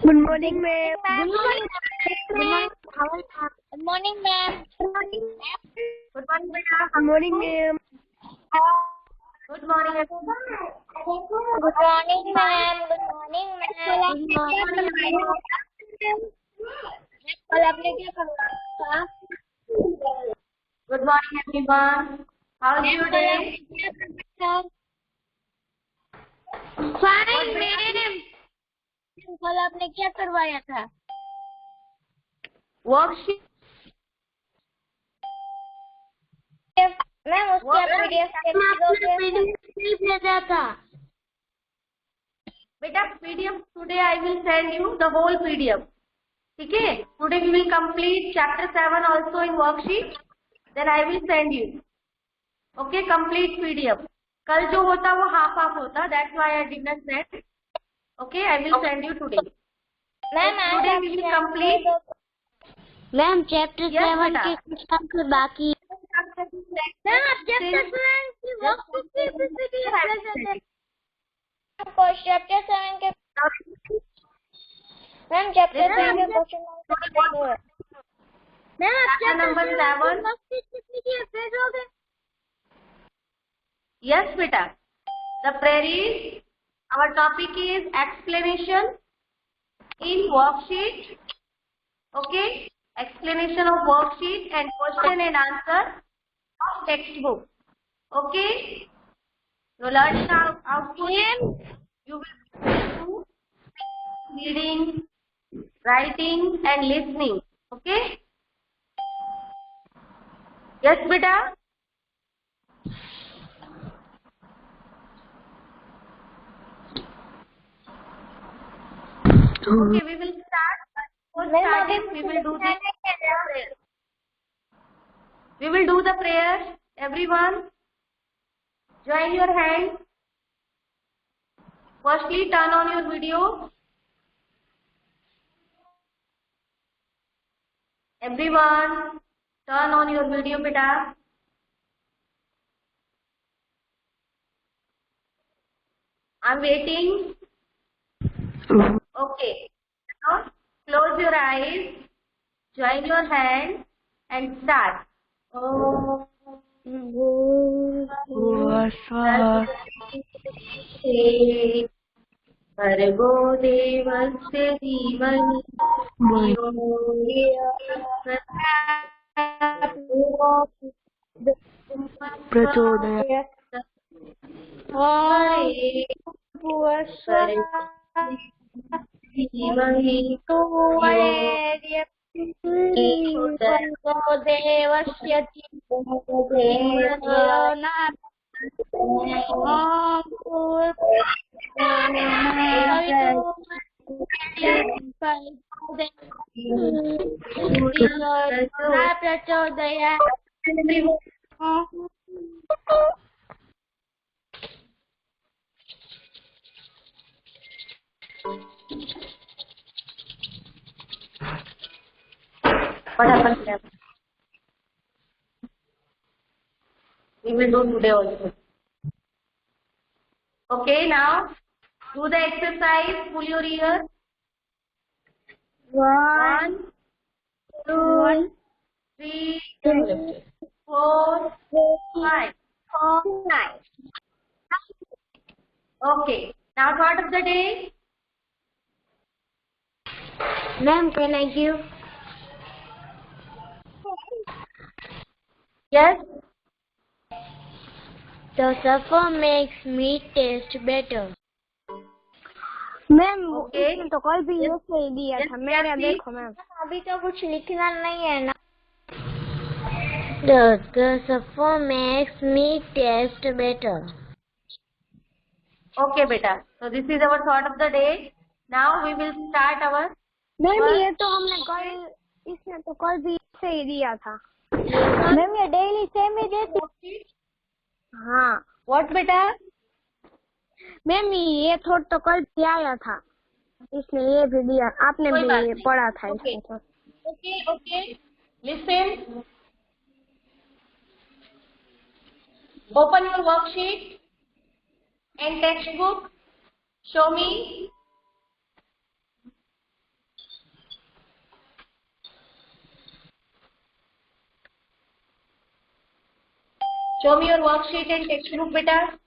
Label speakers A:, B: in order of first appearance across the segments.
A: Good morning, ma'am.
B: Good morning.
A: Good morning.
B: Good morning, ma'am.
A: Good morning.
B: Good morning, madam.
A: Good morning, ma'am.
B: Good morning, everyone. Good morning, ma'am. Good morning, ma'am.
A: Good morning.
B: कल आपने क्या करवाया था? Good morning, everyone. How's your day?
A: Fine, ma'am.
B: कल आपने क्या करवाया था? वर्कशीट। मैम उसका पीडीएफ भेजा था। बेटा PDF today I will send you the whole PDF. ठीक है, today we will complete chapter 7 also in worksheet, then I will send you. Okay, complete PDF. कल जो होता वो हाफ हाफ होता, that's why I did not send. Okay, I will send you today. Ma'am today we will complete.
A: Ma'am chapter 7 के कुछ अंक बाकी।
B: Ma'am आप चैप्टर 7 की वर्कशीट की पीडीएफ भेज दें। चैप्टर 7 के मैम चैप्टर 7 के क्वेश्चन नंबर मैम आप चैप्टर नंबर 7 वर्कशीट की पीडीएफ भेजोगे? यस बेटा, the queries, our topic is explanation in worksheet. Okay, explanation of worksheet and question and answer of textbook. Okay, so learning output you will do reading, writing and listening. Okay, yes beta. Okay, we will start. Before starting, we will do the prayer. We will do the prayer. Everyone, join your hand. Firstly, turn on your video. Everyone, turn on your video, beta. I'm waiting. Okay. Now, close your eyes, join your hand, and start. Oh. भर्गो देवस्य धीमहि
A: प्रचोदयात्।
B: धीमहि देवस्य प्रचोदयात्। What happened? We will do today also. Okay, now do the exercise. Pull your ears. 1, 2, 3, 4, 5. Okay. Now thought of the day.
A: Ma'am, can I give?
B: Yes.
A: The suffer makes meat taste better. Ma'am इसमें तो कल भी ये सही दिया था। मैंने देखो मैम, अभी तो कुछ लिखना नहीं है ना। The suffer makes meat taste better.
B: Okay, beta. So this is our thought of the day. Now we will start our.
A: Ma'am ये तो हमने कल, इसमें तो कल भी सही दिया था। मैम ये डेली सेम ही देती। हाँ।
B: What बेटा?
A: मैम ये थोड़ा तो कल भी आया था, इसने ये भी दिया, आपने भी पढ़ा था इसमें तो।
B: Okay. Listen. Open your worksheet and textbook. Show me. Show me your worksheet and textbook, beta.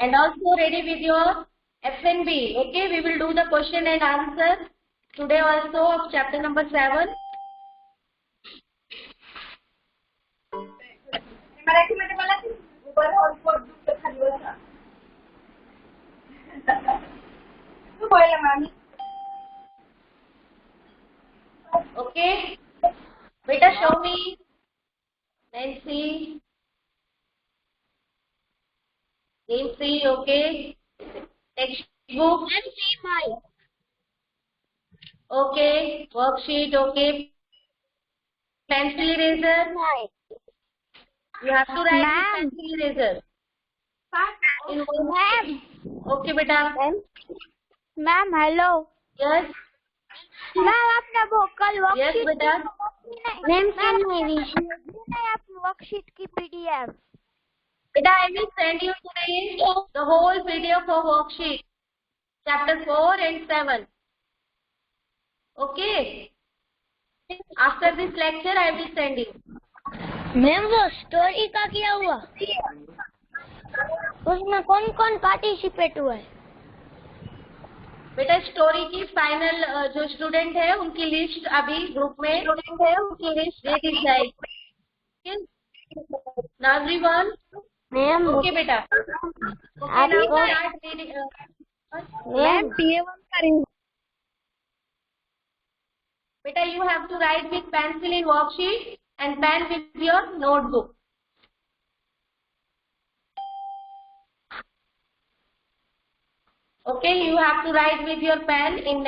B: And also ready with your FNB. Okay, we will do the question and answer today also of chapter number 7. Okay, beta, show me. Nancy. Nancy, okay. Textbook. Okay. Worksheet, okay. Pencil eraser. You have to write with pencil eraser.
A: Ma'am.
B: Okay, beta.
A: Ma'am hello.
B: Yes.
A: Ma'am आपने वो कल
B: Yes,
A: worksheet
B: beta.
A: Ma'am आपकी worksheet की PDF.
B: Beta, I will send you today the whole PDF of worksheet. Chapter 4 and 7. Okay. After this lecture, I will send you.
A: Ma'am वो story का क्या हुआ? उसमें कौन कौन पार्टिसिपेट हुआ है?
B: बेटा स्टोरी की फाइनल जो स्टूडेंट है उनकी लिस्ट अभी ग्रुप में दे दी जाएगी. Now everyone.
A: मैम
B: Okay बेटा. Okay, now start reading.
A: Ma'am TA1 करेंगे.
B: Beta, you have to write with pencil in worksheet and pen with your notebook. Okay, you have to write with your pen in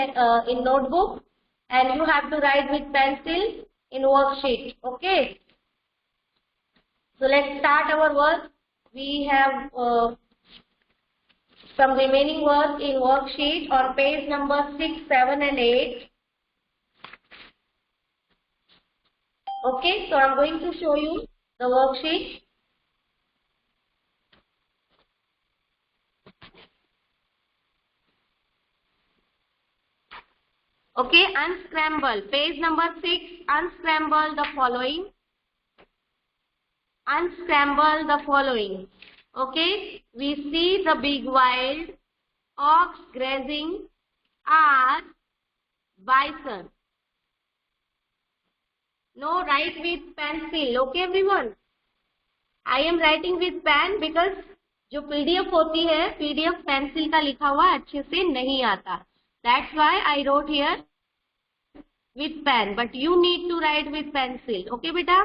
B: notebook, and you have to write with pencil in worksheet. Okay. So let's start our work. We have some remaining work in worksheet on page number 6, 7 and 8. Okay, so I'm going to show you the worksheet. Okay, unscramble. Page number 6, unscramble the following. Unscramble the following. Okay, we see the big wild ox grazing are bison. No, write with pencil. Okay everyone. I am writing with pen because जो PDF होती है, PDF pencil का लिखा हुआ अच्छे से नहीं आता. That's why I wrote here with pen. But you need to write with pencil. Okay beta?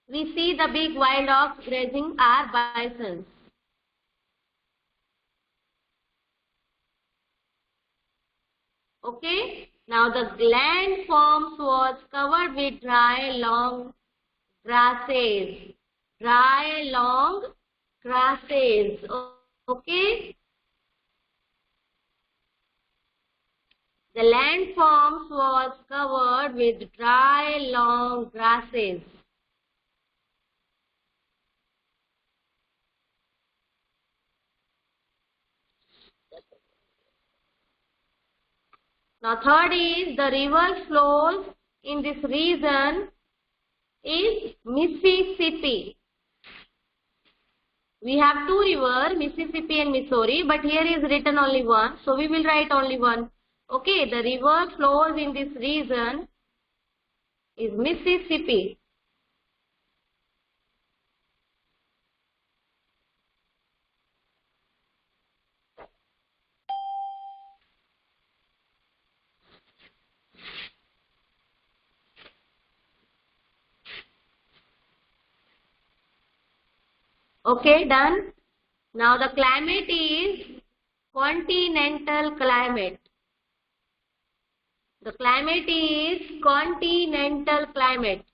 B: We see the big wild ox grazing are bisons. Okay. Now the landforms was covered with dry long grasses. Dry long grasses. Okay. The landforms was covered with dry long grasses. Now third is the river flows in this region is Mississippi. We have two rivers, Mississippi and Missouri, but here is written only one, so we will write only one. Okay, the river flows in this region is Mississippi. Okay, done. Now the climate is continental climate. The climate is continental climate.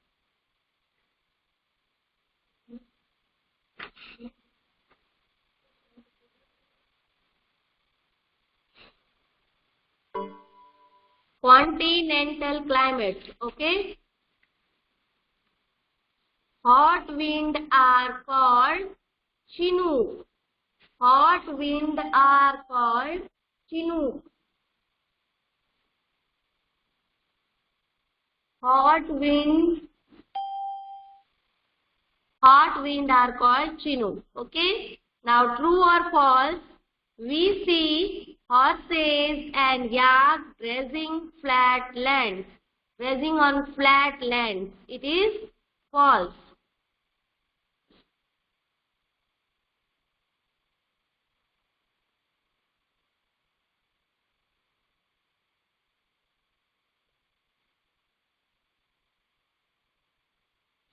B: Continental climate. Okay. Hot wind are called Chinook. Hot wind are called Chinook. Hot wind are called Chinook. Okay. Now, true or false? We see horses and yaks grazing flat lands. Grazing on flat lands. It is false.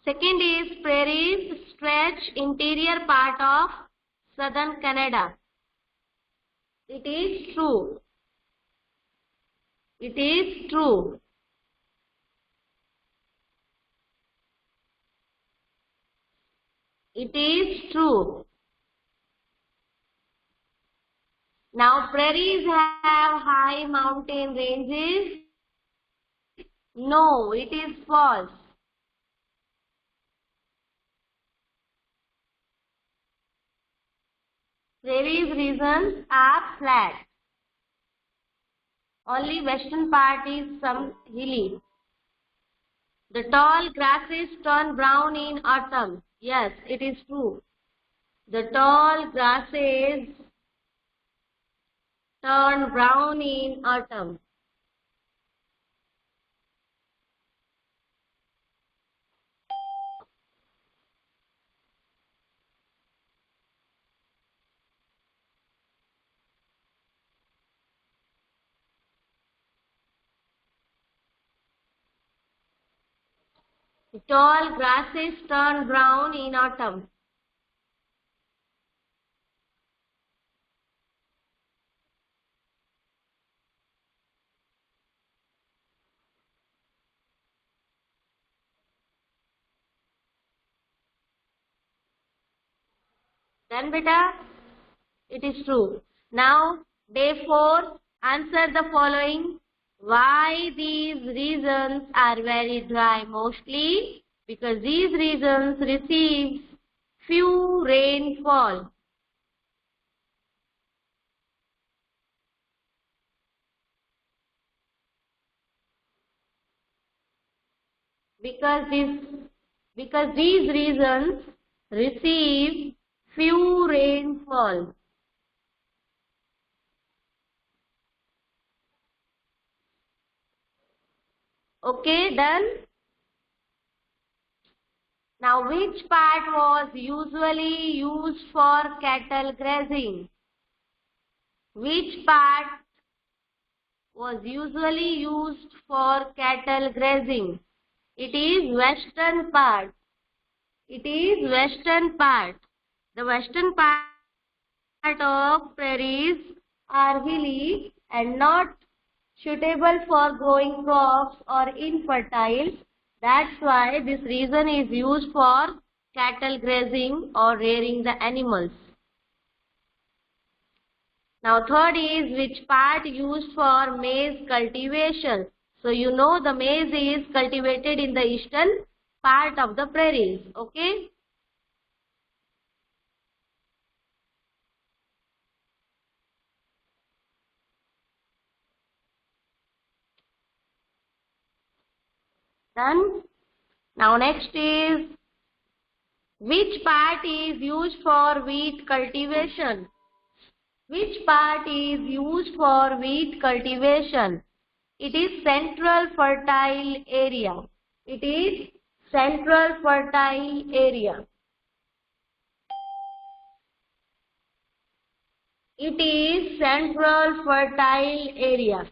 B: Second is prairies stretch interior part of southern Canada. It is true. It is true. It is true. Now, prairies have high mountain ranges. No, it is false. Prairies regions are flat. Only western part is some hilly. The tall grasses turn brown in autumn. Yes, it is true. The tall grasses turn brown in autumn. The tall grasses turn brown in autumn. Done, beta? It is true. Now, day 4, answer the following. Why these regions are very dry? Mostly because these regions receive few rainfall. Because these regions receive few rainfall. Okay, done. Now, which part was usually used for cattle grazing? Which part was usually used for cattle grazing? It is western part. It is western part. The western part of prairies are hilly and not suitable for growing crops or infertile. That's why this region is used for cattle grazing or rearing the animals. Now, third is which part used for maize cultivation. So, you know the maize is cultivated in the eastern part of the prairies. Okay. Done. Now, next is which part is used for wheat cultivation? Which part is used for wheat cultivation? It is central fertile area. It is central fertile area. It is central fertile area.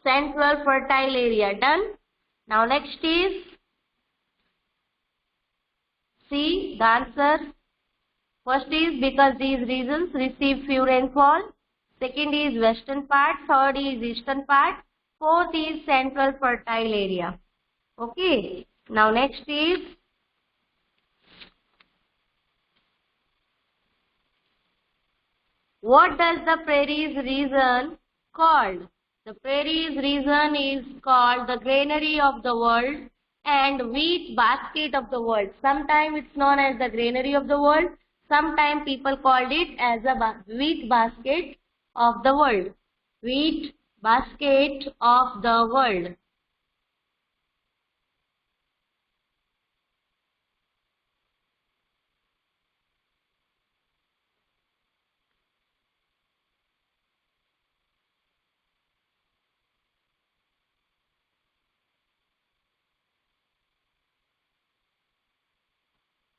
B: Central fertile area. Done. Now next is C, the answer. First is because these regions receive few rainfall. Second is western part. Third is eastern part. Fourth is central fertile area. Okay. Now next is what does the prairies region called? The prairies region is called the granary of the world. and wheat basket of the world. Sometimes it's known as the granary of the world. Sometimes people called it as a wheat basket of the world. Wheat basket of the world.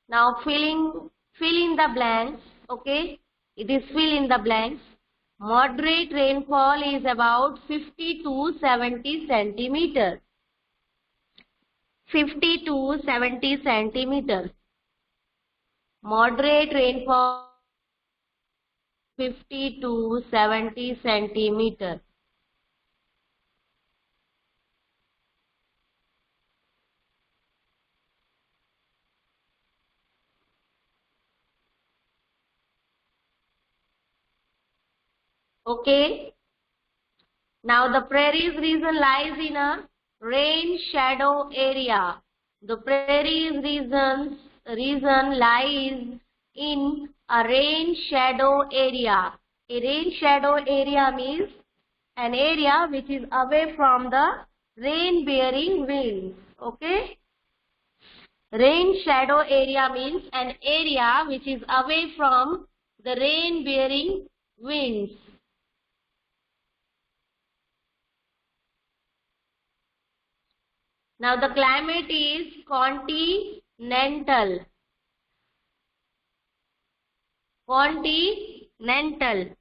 B: Now fill in the blanks. Okay, it is fill in the blanks. Moderate rainfall is about 50 to 70 centimeters. 50 to 70 centimeters. Moderate rainfall 50 to 70 centimeters. Okay. Now the prairies region lies in a rain shadow area. The prairies region lies in a rain shadow area. A rain shadow area means an area which is away from the rain bearing winds. Okay. Rain shadow area means an area which is away from the rain bearing winds. Now the climate is continental. Continental.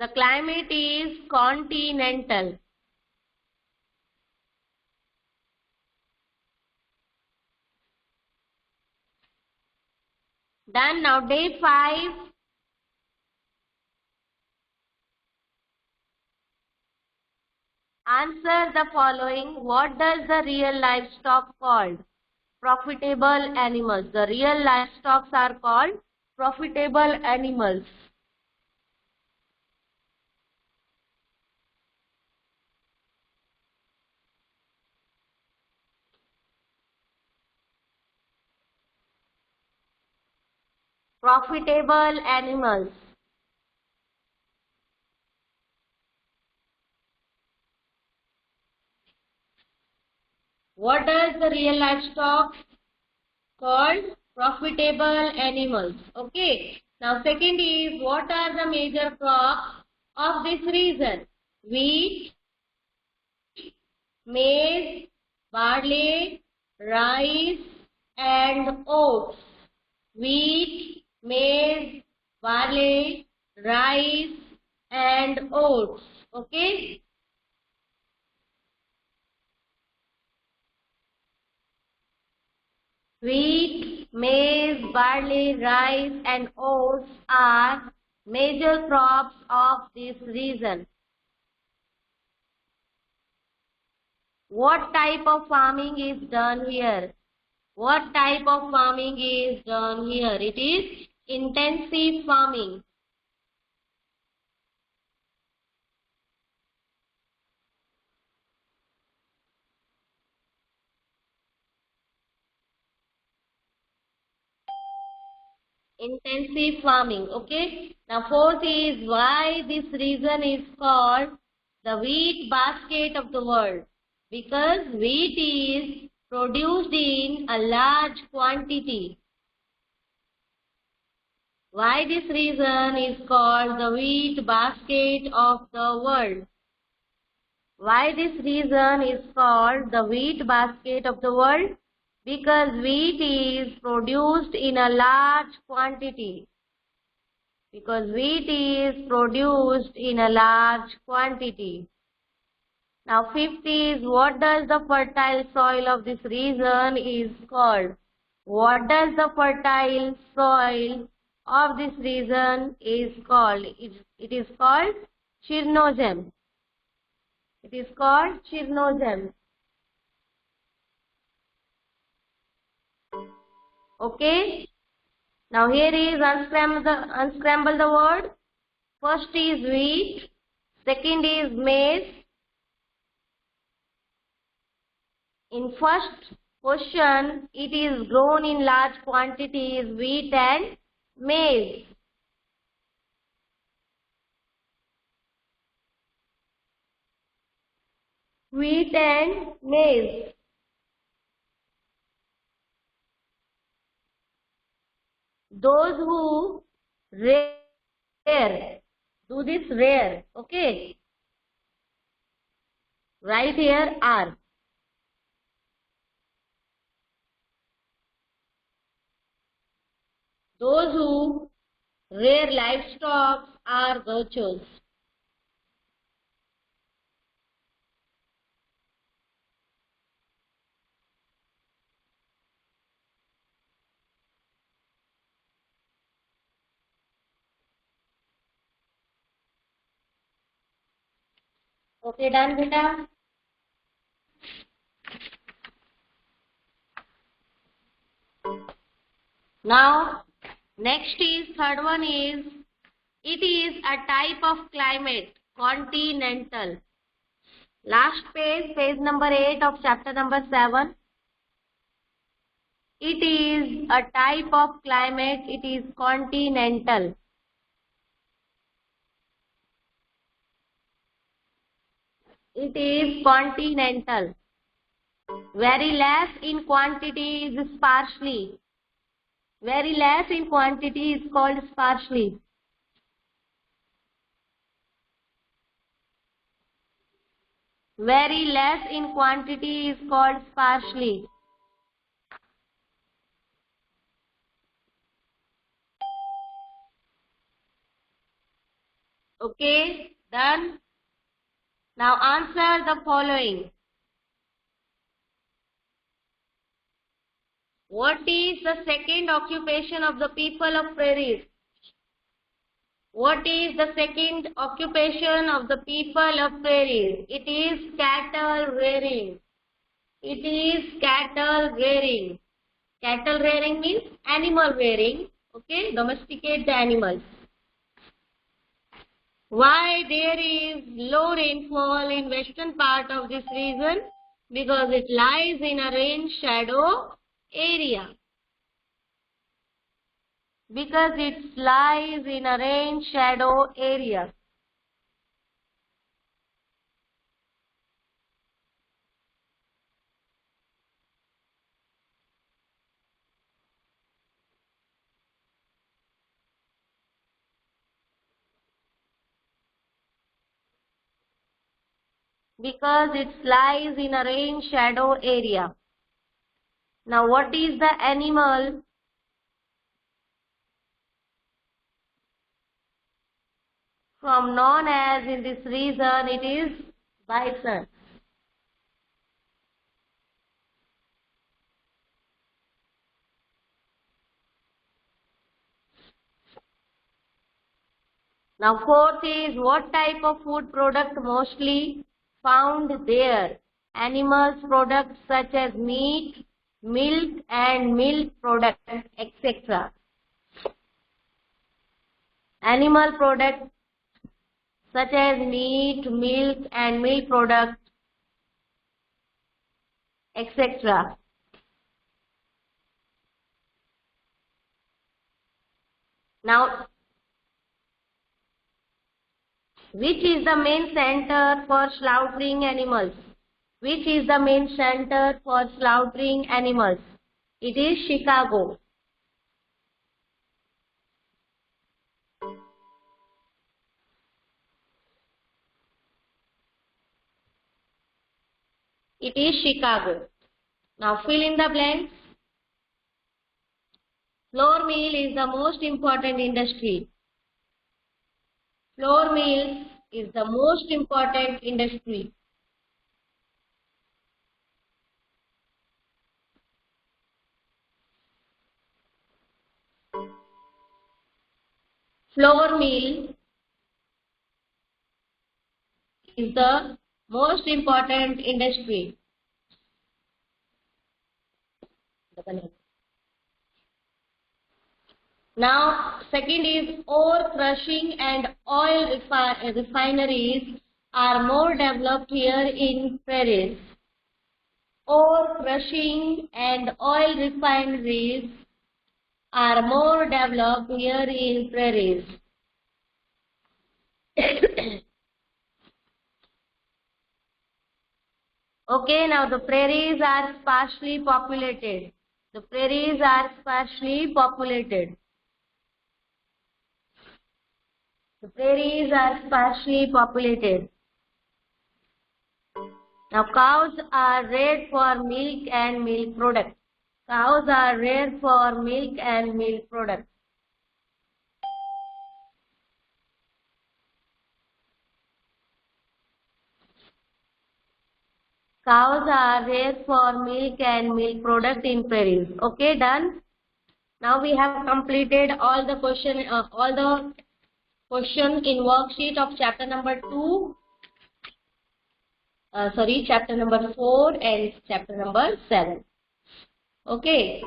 B: The climate is continental. Done. Now day 5. Answer the following. What does the real livestock called? Profitable animals. The real livestock are called profitable animals. Profitable animals. What does the real livestock called? Profitable animals. Okay. Now second is, what are the major crops of this region? Wheat, maize, barley, rice and oats. Wheat, maize, barley, rice and oats. Okay. Wheat, maize, barley, rice and oats are major crops of this region. What type of farming is done here? What type of farming is done here? It is intensive farming. Intensive farming. Okay. Now fourth is, why this region is called the wheat basket of the world? Because wheat is produced in a large quantity. Why this region is called the wheat basket of the world? Why this region is called the wheat basket of the world? Because wheat is produced in a large quantity. Because wheat is produced in a large quantity. Now fifth is, what does the fertile soil of this region is called? What does the fertile soil of this region is called? It is called Chernozem. It is called Chernozem. Okay. Now here is unscramble the word. First is wheat. Second is maize. In first question, it is grown in large quantities, wheat and maize. Wheat and maize. Those who rare, do this rare, okay? Right here are. Those who rear livestock are gauchos. Okay, done, beta? Now, next is, third one is, it is a type of climate, continental. Last page, page number 8 of chapter number 7. It is a type of climate, it is continental. It is continental. Very less in quantity is sparsely. Very less in quantity is called sparsely. Very less in quantity is called sparsely. Okay, done. Now answer the following. What is the second occupation of the people of prairies? What is the second occupation of the people of prairies? It is cattle rearing. It is cattle rearing. Cattle rearing means animal rearing. Okay, domesticate the animals. Why there is low rainfall in western part of this region? Because it lies in a rain shadow area. Because it lies in a rain shadow area. Because it lies in a rain shadow area. Now what is the animal from known as in this region? It is bison. Now fourth is, what type of food product mostly found there? Animals products such as meat, milk and milk products, etc. Animal products such as meat, milk and milk products, etc. Now, which is the main center for slaughtering animals? Which is the main center for slaughtering animals? It is Chicago. It is Chicago. Now fill in the blanks. Flour mill is the most important industry. Flour mill is the most important industry. Flour mill is the most important industry. Now, second is ore crushing and oil refineries are more developed here in prairies. Ore crushing and oil refineries are more developed here in prairies. Okay, now the prairies are sparsely populated. The prairies are sparsely populated. The prairies are sparsely populated. Now cows are reared for milk and milk products. Cows are reared for milk and milk products. Cows are reared for milk and milk product in prairies. Okay, done. Now we have completed all the question in worksheet of chapter number 2. Chapter number 4 and chapter number 7. Okay.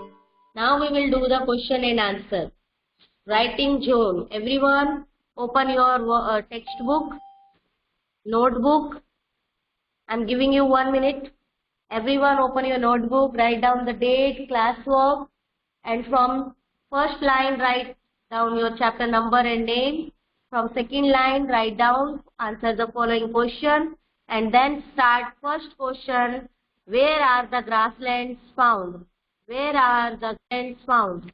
B: Now we will do the question and answer. Writing zone. Everyone, open your textbook, notebook. I'm giving you 1 minute. Everyone open your notebook, write down the date, classwork, and from first line write down your chapter number and name. From second line write down, answer the following question, and then start first question. Where are the grasslands found? Where are the grasslands found?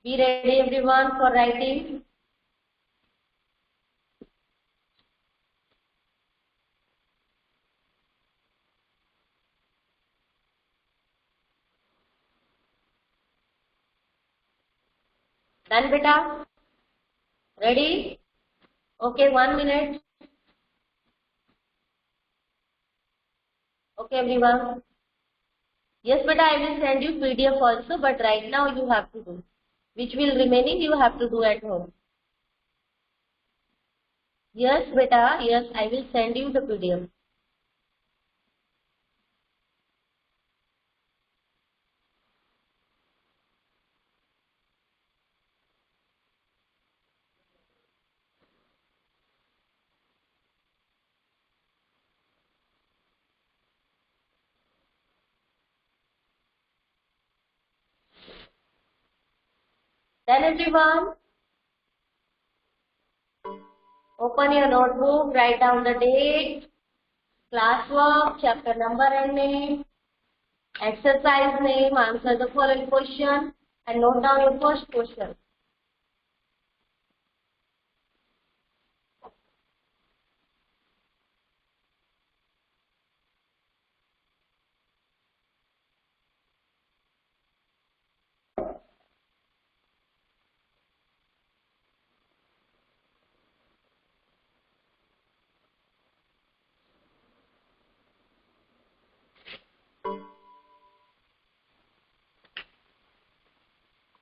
B: Be ready everyone for writing. Done, beta? Ready? Okay, 1 minute. Okay, everyone. Yes, beta, I will send you PDF also, but right now you have to do. Which will remaining you have to do at home. Yes, beta, yes, I will send you the PDF. Then everyone, open your notebook, write down the date, classwork, chapter number and name, exercise name, answer the following question, and note down your first question.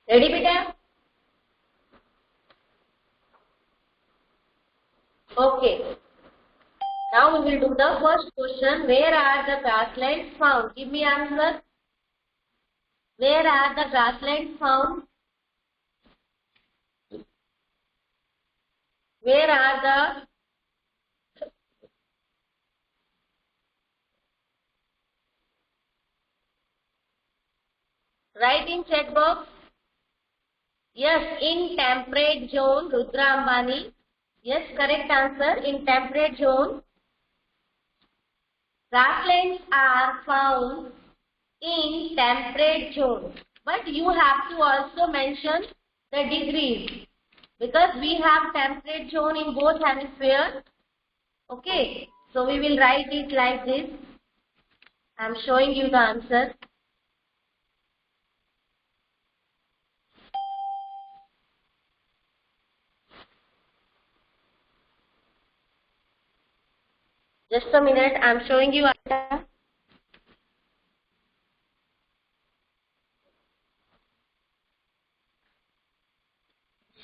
B: Ready, beta? Okay. Now we will do the first question. Where are the grasslands found? Give me answer. Where are the grasslands found? Where are the Write in chat box. Yes, in temperate zone, Rudra Ambani. Yes, correct answer. In temperate zone, grasslands are found in temperate zone. But you have to also mention the degrees, because we have temperate zone in both hemispheres. Okay, so we will write it like this. I am showing you the answer. Just a minute, I am showing you answer.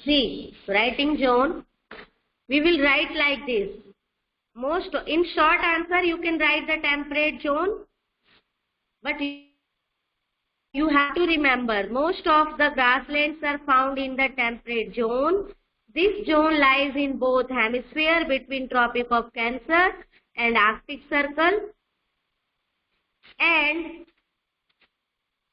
B: See, writing zone, we will write like this. Most in short answer you can write the temperate zone, but you have to remember, most of the grasslands are found in the temperate zone. This zone lies in both hemispheres between Tropic of Cancer and Arctic Circle. And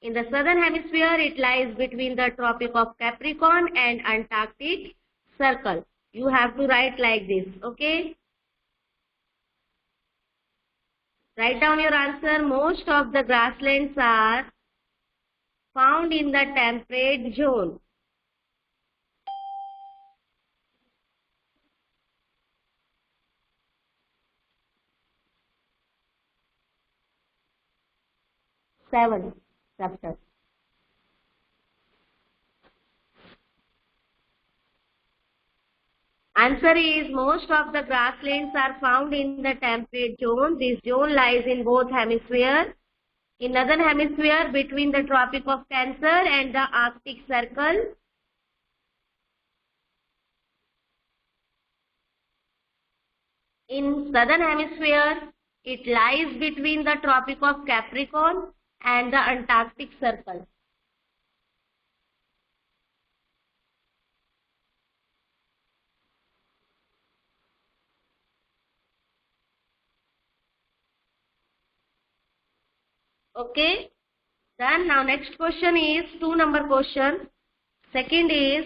B: in the southern hemisphere, it lies between the Tropic of Capricorn and Antarctic Circle. You have to write like this, okay? Write down your answer. Most of the grasslands are found in the temperate zone. Seven chapter. Answer is, most of the grasslands are found in the temperate zone. This zone lies in both hemispheres. In northern hemisphere between the Tropic of Cancer and the Arctic Circle. In southern hemisphere, it lies between the Tropic of Capricorn and the Antarctic Circle. Okay. Then now next question is 2-number question. Second is,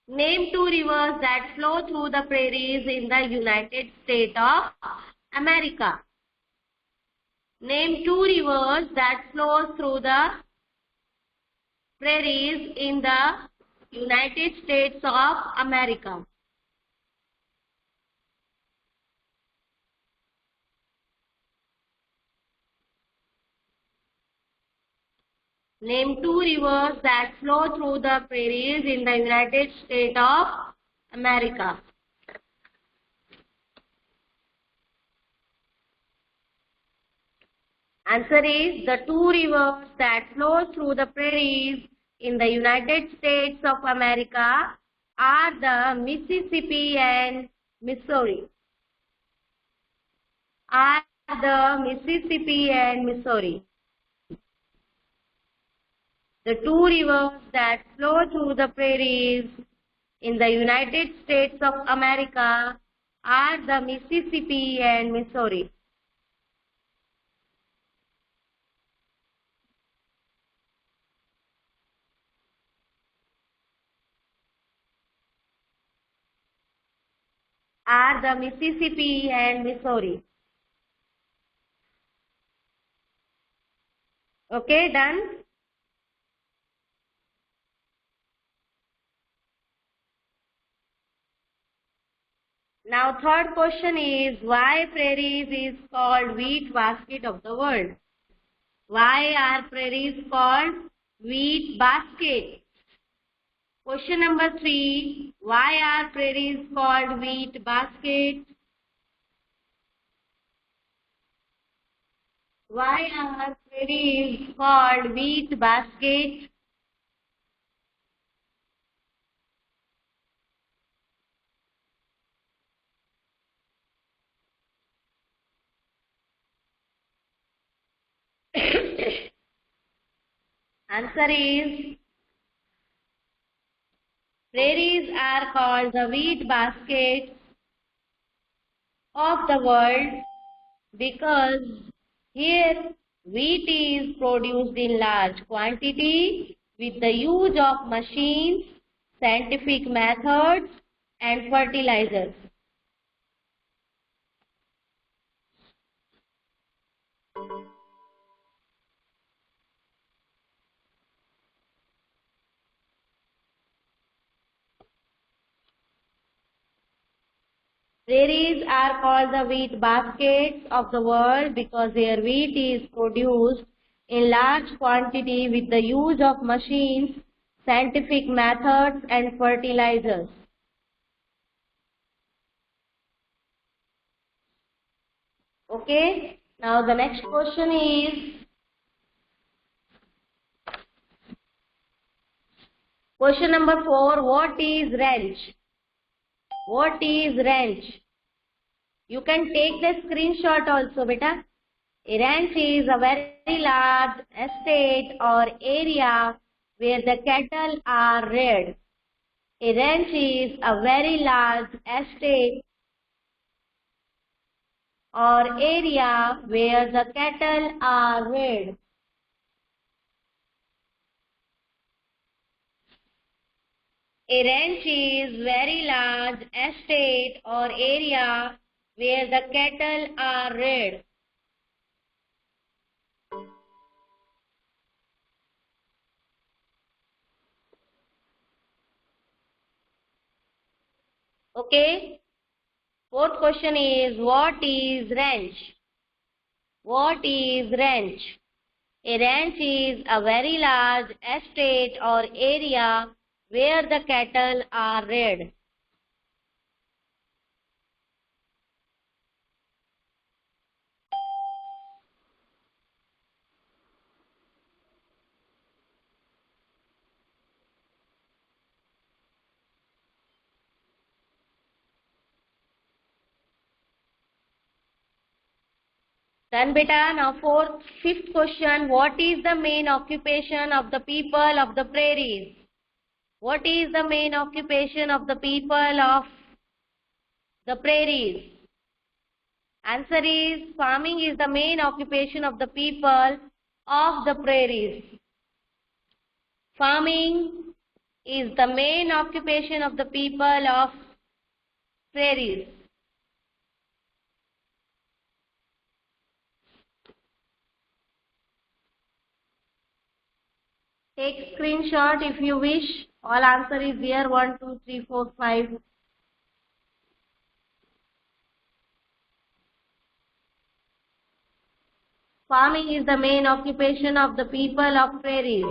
B: name 2 rivers that flow through the prairies in the United States of America. Name 2 rivers that flow through the prairies in the United States of America. Name 2 rivers that flow through the prairies in the United States of America. Answer is, the 2 rivers that flow through the prairies in the United States of America are the Mississippi and Missouri. Are the Mississippi and Missouri. The 2 rivers that flow through the prairies in the United States of America are the Mississippi and Missouri. Are the Mississippi and Missouri. Okay, done? Now third question is, why prairies is called wheat basket of the world? Why are prairies called wheat basket? Question number 3, why are prairies called wheat basket? Why are prairies called wheat basket? Answer is, prairies are called the wheat baskets of the world because here wheat is produced in large quantity with the use of machines, scientific methods and fertilizers. Prairies are called the wheat baskets of the world because here wheat is produced in large quantity with the use of machines, scientific methods and fertilizers. Okay, now the next question is, question number 4, what is ranch? What is ranch? You can take the screenshot also, beta. A ranch is a very large estate or area where the cattle are reared. A ranch is a very large estate or area where the cattle are reared. A ranch is very large estate or area where the cattle are reared. Okay. Fourth question is, what is ranch? What is ranch? A ranch is a very large estate or area where the cattle are reared. Done, beta. Now fifth question. What is the main occupation of the people of the prairies? What is the main occupation of the people of the prairies? Answer is, farming is the main occupation of the people of the prairies. Farming is the main occupation of the people of prairies. Take screenshot if you wish. All answer is there. 1, 2, 3, 4, 5. Farming is the main occupation of the people of prairies.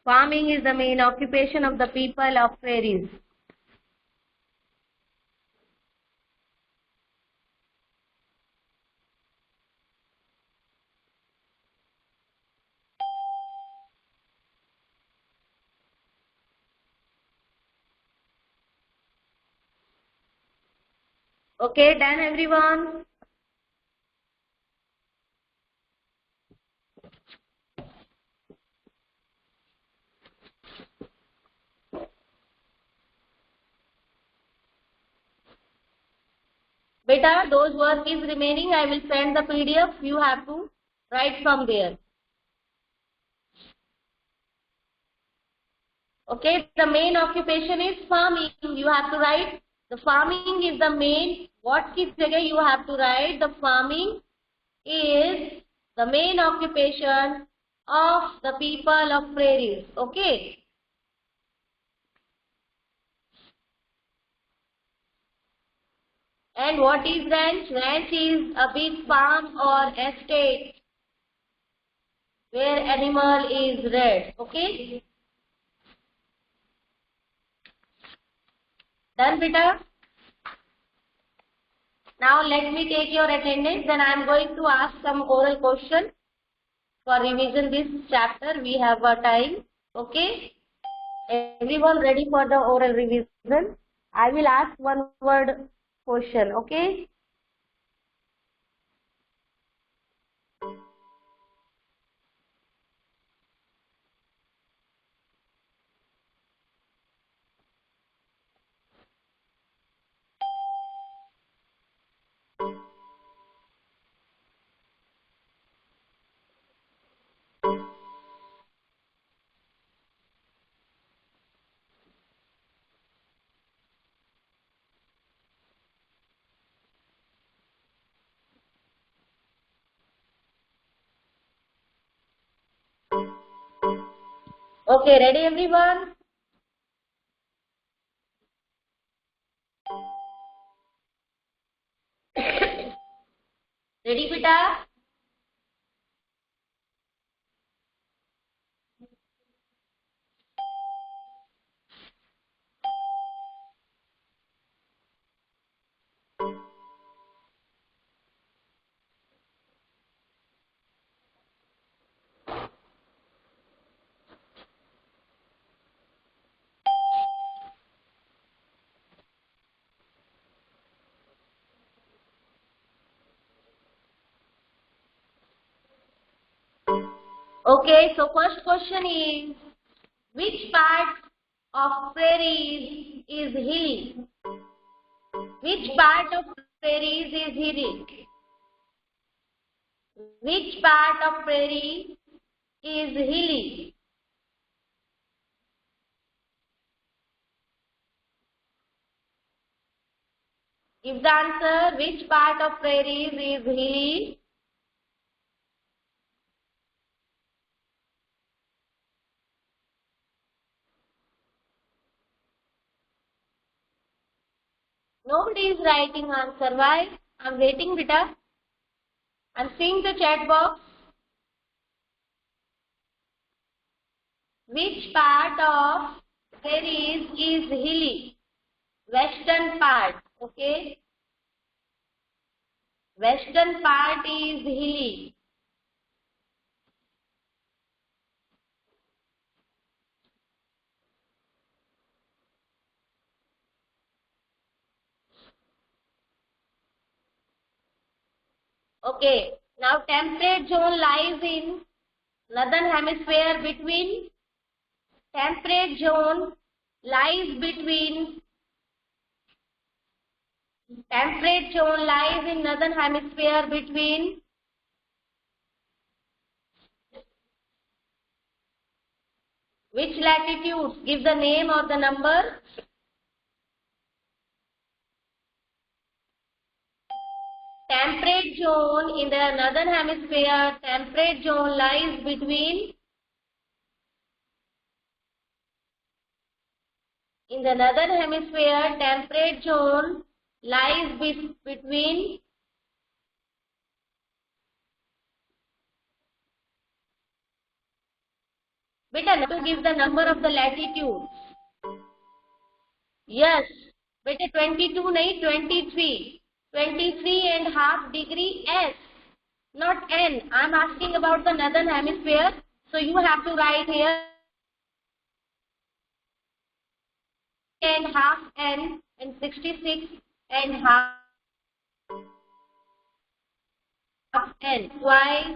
B: Farming is the main occupation of the people of prairies. Okay, done everyone? Beta, those work is remaining. I will send the PDF. You have to write from there. Okay, the main occupation is farming. You have to write the farming is the main. What ki jagah you have to write the farming is the main occupation of the people of prairies. Okay. And what is ranch? Ranch is a big farm or estate where animal is reared. Okay. Done, beta? Now let me take your attendance. Then I am going to ask some oral question for revision this chapter. We have a time. Okay. Everyone ready for the oral revision? I will ask one word question. Okay. Okay, ready everyone? Ready, beta? Okay, so first question is, which part of prairies is hilly? Which part of prairies is hilly? Which part of prairie is hilly? Give the answer. Which part of prairies is hilly? Nobody is writing answer. Why? I'm waiting, beta. I'm seeing the chat box. Which part of prairies is hilly? Western part. Okay. Western part is hilly. Okay. Now temperate zone lies in northern hemisphere between temperate zone lies between temperate zone lies in northern hemisphere between which latitudes? Give the name or the number. Temperate zone in the northern hemisphere, temperate zone lies between in the northern hemisphere, temperate zone lies between beta to give the number of the latitude. Yes, beta 22 nahi 23. 23.5 degree S, not N. I am asking about the northern hemisphere. So you have to write here and half N and 66.5 N. Why?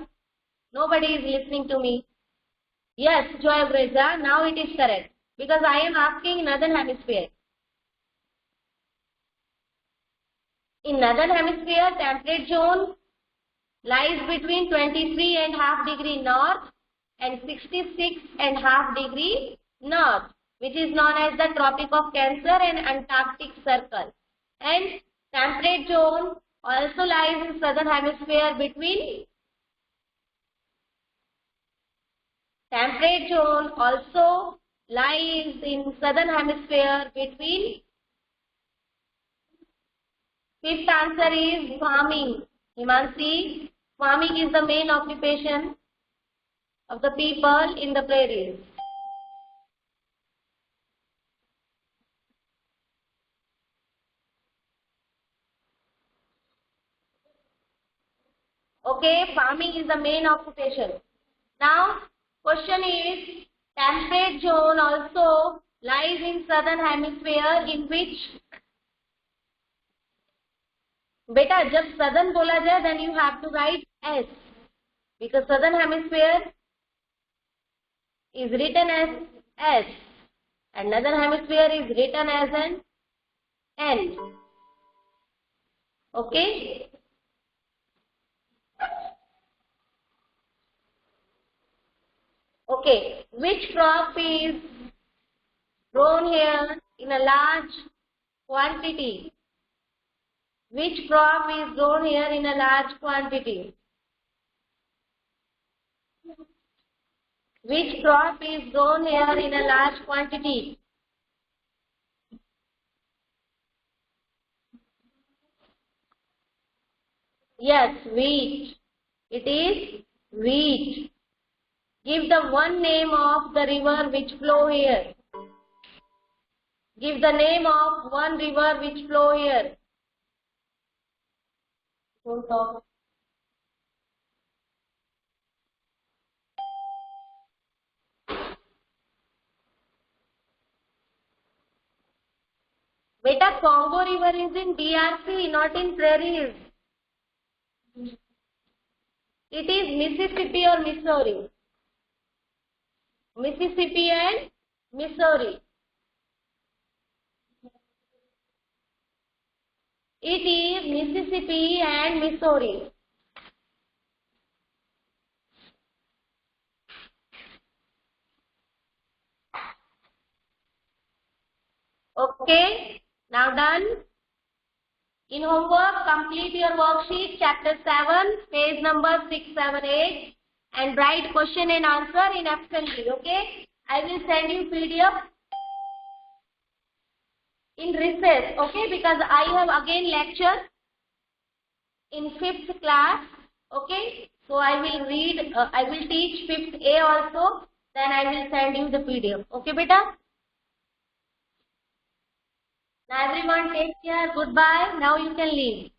B: Nobody is listening to me. Yes, Joy Breza, now it is correct. Because I am asking northern hemisphere. In northern hemisphere, temperate zone lies between 23.5 degree north and 66.5 degree north, which is known as the Tropic of Cancer and Antarctic Circle. And temperate zone also lies in southern hemisphere between temperate zone also lies in southern hemisphere between. Fifth answer is farming. Himansi, farming is the main occupation of the people in the prairies. Okay, farming is the main occupation. Now, question is, temperate zone also lies in southern hemisphere in which? Beta, जब southern बोला जाए, then you have to write S, because southern hemisphere is written as S and northern hemisphere is written as an N. Okay. Okay, which crop is grown here in a large quantity? Which crop is grown here in a large quantity? Which crop is grown here in a large quantity? Yes, wheat. It is wheat. Give the one name of the river which flow here. Give the name of one river which flow here. Don't talk. Beta, Congo river is in DRC, not in prairies. It is Mississippi or Missouri. Mississippi and Missouri. It is Mississippi and Missouri. Okay, now done. In homework, complete your worksheet, chapter 7, page number 678, and write question and answer in F&B, okay? I will send you PDF in recess, okay? Because I have again lecture in 5th class, okay? So I will teach 5th A also, then I will send you the PDF, okay beta? Now everyone take care, goodbye, now you can leave.